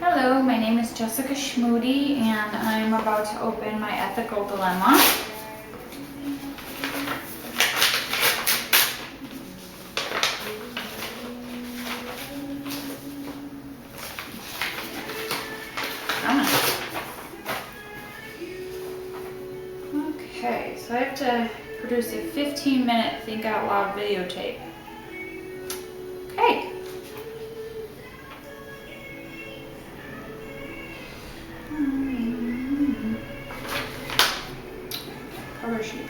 Hello, my name is Jessica Schmoody, and I'm about to open my ethical dilemma. Okay, so I have to produce a 15-minute Think Out Loud videotape. Okay. Cover sheet.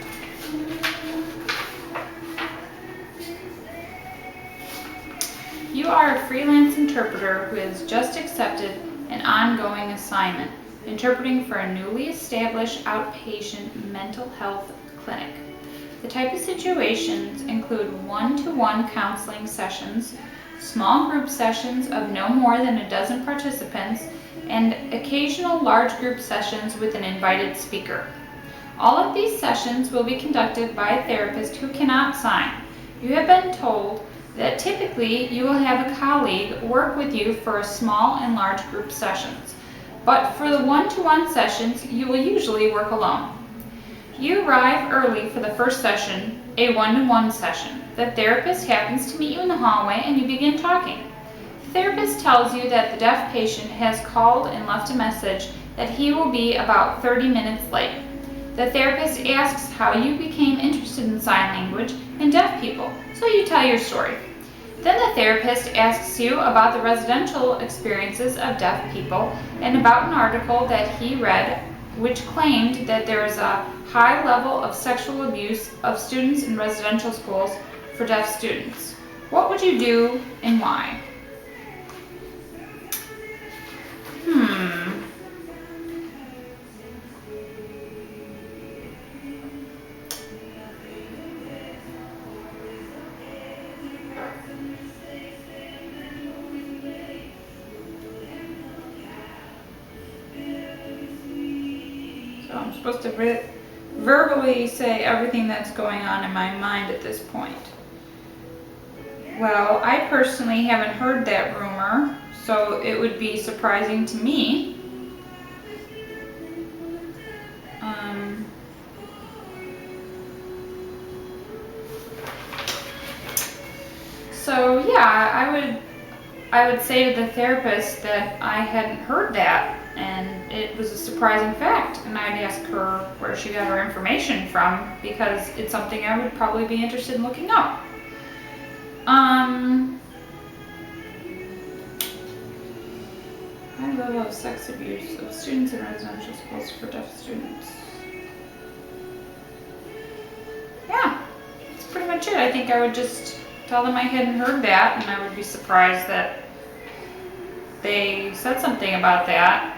You are a freelance interpreter who has just accepted an ongoing assignment, interpreting for a newly established outpatient mental health clinic. The type of situations include one-to-one counseling sessions, small group sessions of no more than a dozen participants, and occasional large group sessions with an invited speaker. All of these sessions will be conducted by a therapist who cannot sign. You have been told that typically you will have a colleague work with you for a small and large group sessions, but for the one-to-one sessions, you will usually work alone. You arrive early for the first session, a one-to-one session. The therapist happens to meet you in the hallway and you begin talking. The therapist tells you that the deaf patient has called and left a message that he will be about 30 minutes late. The therapist asks how you became interested in sign language and deaf people, so you tell your story. Then the therapist asks you about the residential experiences of deaf people and about an article that he read which claimed that there is a high level of sexual abuse of students in residential schools for deaf students. What would you do and why? So I'm supposed to verbally say everything that's going on in my mind at this point. Well, I personally haven't heard that rumor, so it would be surprising to me. So yeah, I would say to the therapist that I hadn't heard that, and it was a surprising fact, and I'd ask her where she got her information from, because it's something I would probably be interested in looking up. High level of sex abuse of students in residential schools for deaf students. Yeah, that's pretty much it. I think I would just tell them I hadn't heard that, and I would be surprised that they said something about that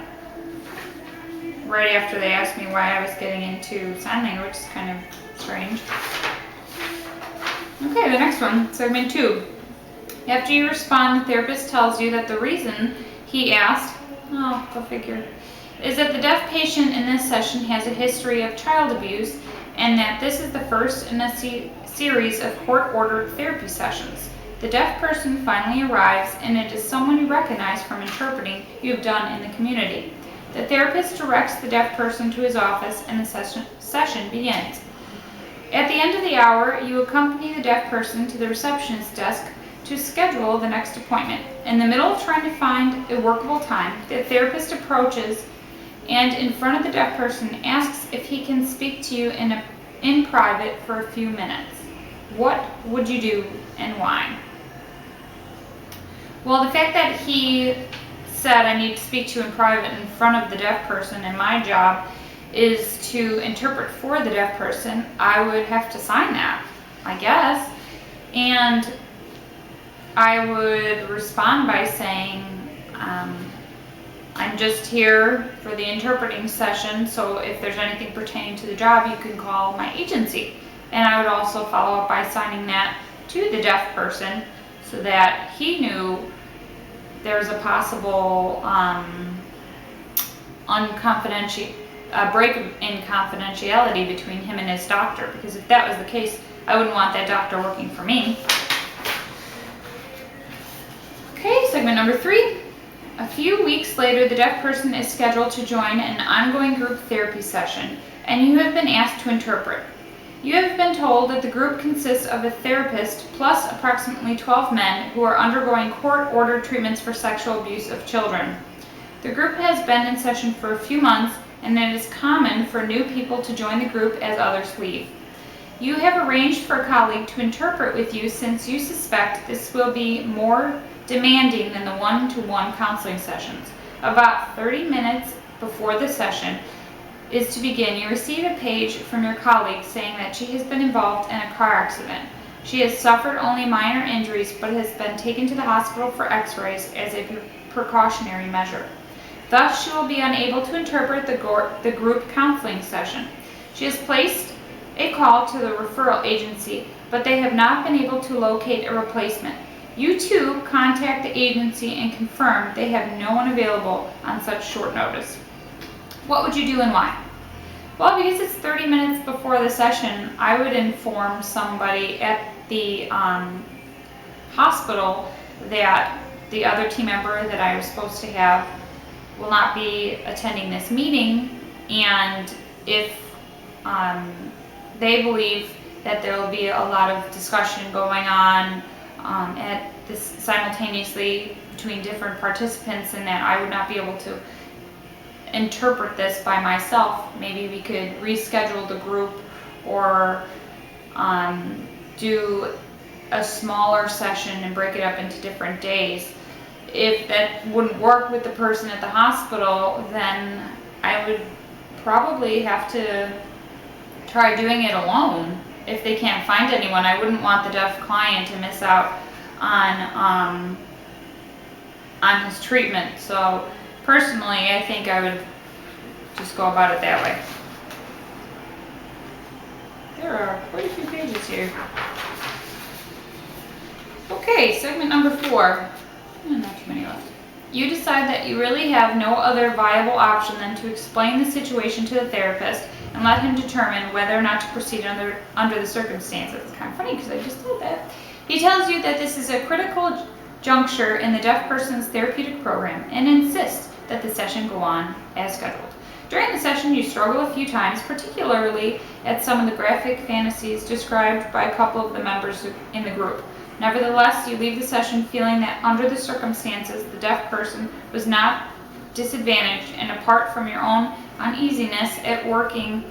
right after they asked me why I was getting into sign language. It's kind of strange. Okay, the next one, segment 2. After you respond, the therapist tells you that the reason he asked, go figure, is that the deaf patient in this session has a history of child abuse, and that this is the first in a series of court-ordered therapy sessions. The deaf person finally arrives, and it is someone you recognize from interpreting you have done in the community. The therapist directs the deaf person to his office, and the session begins. At the end of the hour, you accompany the deaf person to the receptionist's desk to schedule the next appointment. In the middle of trying to find a workable time, the therapist approaches and in front of the deaf person asks if he can speak to you in private for a few minutes. What would you do and why? Well, the fact that he said I need to speak to you in private in front of the deaf person, and my job is to interpret for the deaf person, I would have to sign that, I guess. And I would respond by saying, I'm just here for the interpreting session, so if there's anything pertaining to the job, you can call my agency. And I would also follow up by signing that to the deaf person so that he knew there's a possible break in confidentiality between him and his doctor, because if that was the case, I wouldn't want that doctor working for me. Segment number 3. A few weeks later, the deaf person is scheduled to join an ongoing group therapy session, and you have been asked to interpret. You have been told that the group consists of a therapist plus approximately 12 men who are undergoing court-ordered treatments for sexual abuse of children. The group has been in session for a few months, and it is common for new people to join the group as others leave. You have arranged for a colleague to interpret with you since you suspect this will be more demanding than the one-to-one counseling sessions. About 30 minutes before the session is to begin, you receive a page from your colleague saying that she has been involved in a car accident. She has suffered only minor injuries but has been taken to the hospital for x-rays as a precautionary measure. Thus, she will be unable to interpret the group counseling session. She has placed a call to the referral agency, but they have not been able to locate a replacement. You too contact the agency and confirm they have no one available on such short notice. What would you do and why? Well, because it's 30 minutes before the session, I would inform somebody at the hospital that the other team member that I was supposed to have will not be attending this meeting, and if they believe that there will be a lot of discussion going on at this simultaneously between different participants, and that I would not be able to interpret this by myself. Maybe we could reschedule the group or do a smaller session and break it up into different days. If that wouldn't work with the person at the hospital, then I would probably have to try doing it alone. If they can't find anyone, I wouldn't want the deaf client to miss out on his treatment. So personally, I think I would just go about it that way. There are quite a few pages here. Okay, segment number 4. Not too many left. You decide that you really have no other viable option than to explain the situation to the therapist and let him determine whether or not to proceed under the circumstances. It's kind of funny because I just did that. He tells you that this is a critical juncture in the deaf person's therapeutic program and insists that the session go on as scheduled. During the session, you struggle a few times, particularly at some of the graphic fantasies described by a couple of the members in the group. Nevertheless, you leave the session feeling that under the circumstances, the deaf person was not disadvantaged, and apart from your own uneasiness at working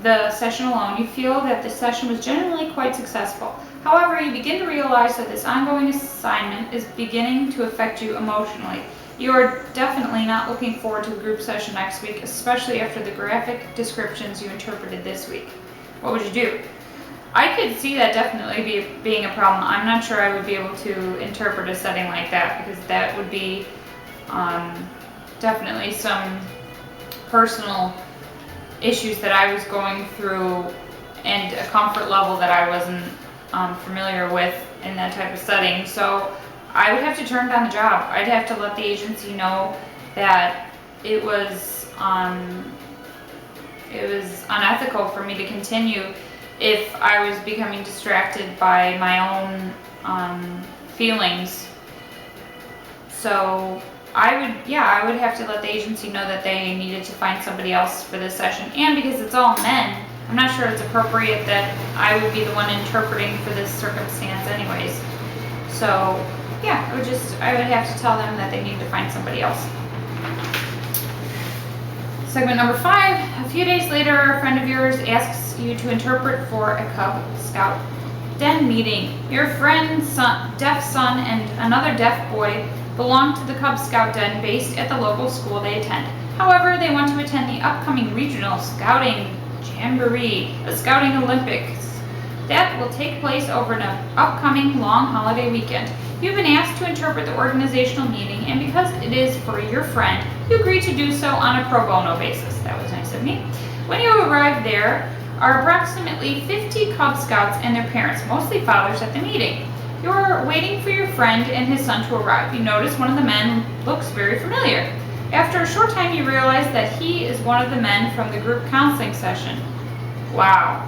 the session alone, you feel that the session was generally quite successful. However, you begin to realize that this ongoing assignment is beginning to affect you emotionally. You are definitely not looking forward to the group session next week, especially after the graphic descriptions you interpreted this week. What would you do? I could see that definitely being a problem. I'm not sure I would be able to interpret a setting like that, because that would be definitely some personal issues that I was going through and a comfort level that I wasn't familiar with in that type of setting. So I would have to turn down the job. I'd have to let the agency know that it was unethical for me to continue if I was becoming distracted by my own feelings. So I would have to let the agency know that they needed to find somebody else for this session. And because it's all men, I'm not sure it's appropriate that I would be the one interpreting for this circumstance anyways. So yeah, I would have to tell them that they need to find somebody else. Segment number 5. A few days later, a friend of yours asks you to interpret for a Cub Scout den meeting. Your friend's deaf son and another deaf boy belong to the Cub Scout den based at the local school they attend. However, they want to attend the upcoming regional scouting jamboree, the Scouting Olympics, that will take place over an upcoming long holiday weekend. You've been asked to interpret the organizational meeting, and because it is for your friend, you agree to do so on a pro bono basis. That was nice of me. When you arrive, there are approximately 50 Cub Scouts and their parents, mostly fathers, at the meeting. You're waiting for your friend and his son to arrive. You notice one of the men looks very familiar. After a short time, you realize that he is one of the men from the group counseling session. Wow.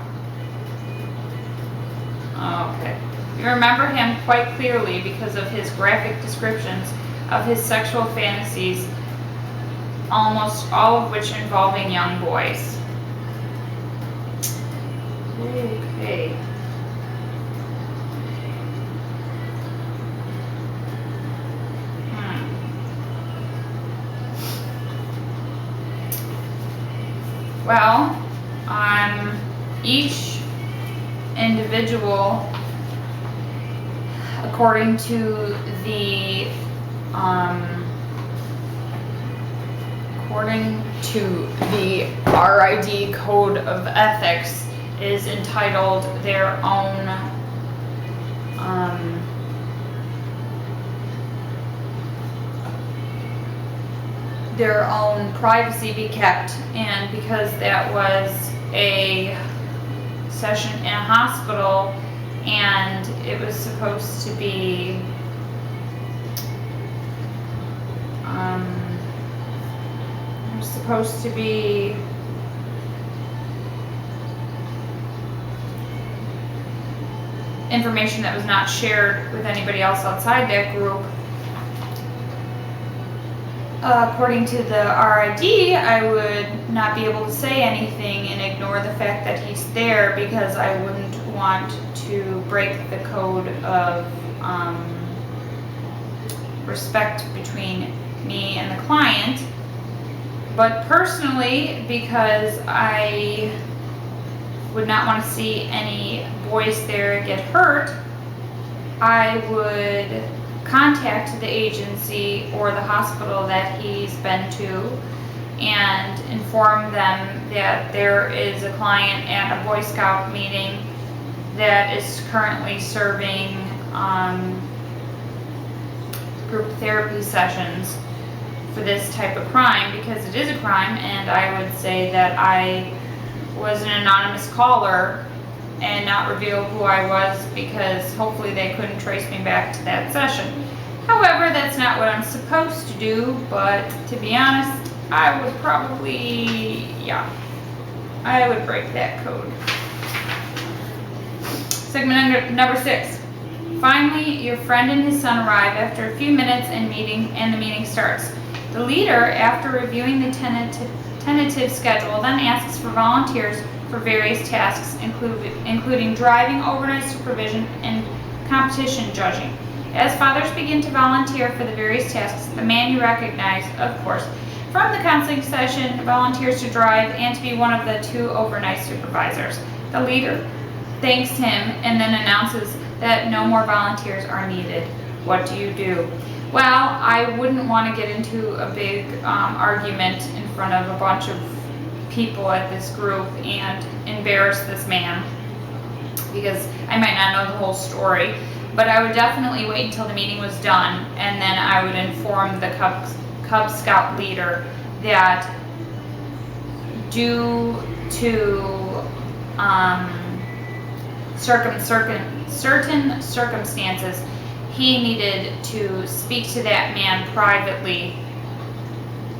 Okay. You remember him quite clearly because of his graphic descriptions of his sexual fantasies, almost all of which involving young boys. Okay. Well, each individual, according to the RID Code of Ethics, is entitled their own privacy be kept, and because that was a session in a hospital and it was supposed to be information that was not shared with anybody else outside that group. According to the RID, I would not be able to say anything and ignore the fact that he's there, because I wouldn't want to break the code of respect between me and the client. But personally, because I would not want to see any boys there get hurt, I would contact the agency or the hospital that he's been to and inform them that there is a client at a Boy Scout meeting that is currently serving group therapy sessions for this type of crime, because it is a crime, and I would say that I was an anonymous caller and not reveal who I was, because hopefully they couldn't trace me back to that session. However, that's not what I'm supposed to do, but to be honest, I would probably, I would break that code. Segment number 6. Finally, your friend and his son arrive after a few minutes and the meeting starts. The leader, after reviewing the tentative schedule, then asks for volunteers for various tasks, including driving, overnight supervision, and competition judging. As fathers begin to volunteer for the various tasks, the man you recognize, of course, from the counseling session, volunteers to drive and to be one of the 2 overnight supervisors. The leader thanks him and then announces that no more volunteers are needed. What do you do? Well, I wouldn't want to get into a big argument in front of a bunch of people at this group and embarrass this man, because I might not know the whole story. But I would definitely wait until the meeting was done, and then I would inform the Cub Scout leader that due to certain circumstances, he needed to speak to that man privately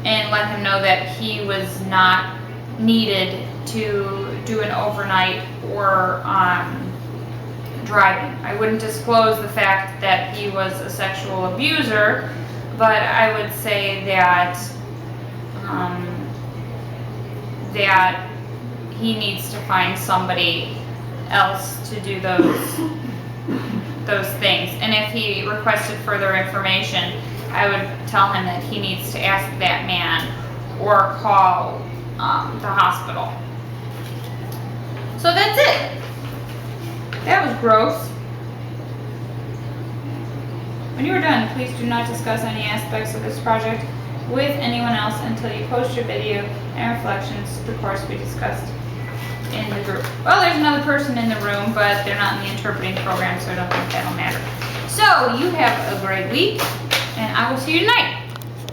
and let him know that he was not needed to do an overnight or driving. I wouldn't disclose the fact that he was a sexual abuser, but I would say that that he needs to find somebody else to do those things. And if he requested further information, I would tell him that he needs to ask that man or call the hospital. So that's it. That was gross. When you are done, please do not discuss any aspects of this project with anyone else until you post your video and reflections to the course we discussed in the group. Well, there's another person in the room, but they're not in the interpreting program, so I don't think that'll matter. So, you have a great week, and I will see you tonight.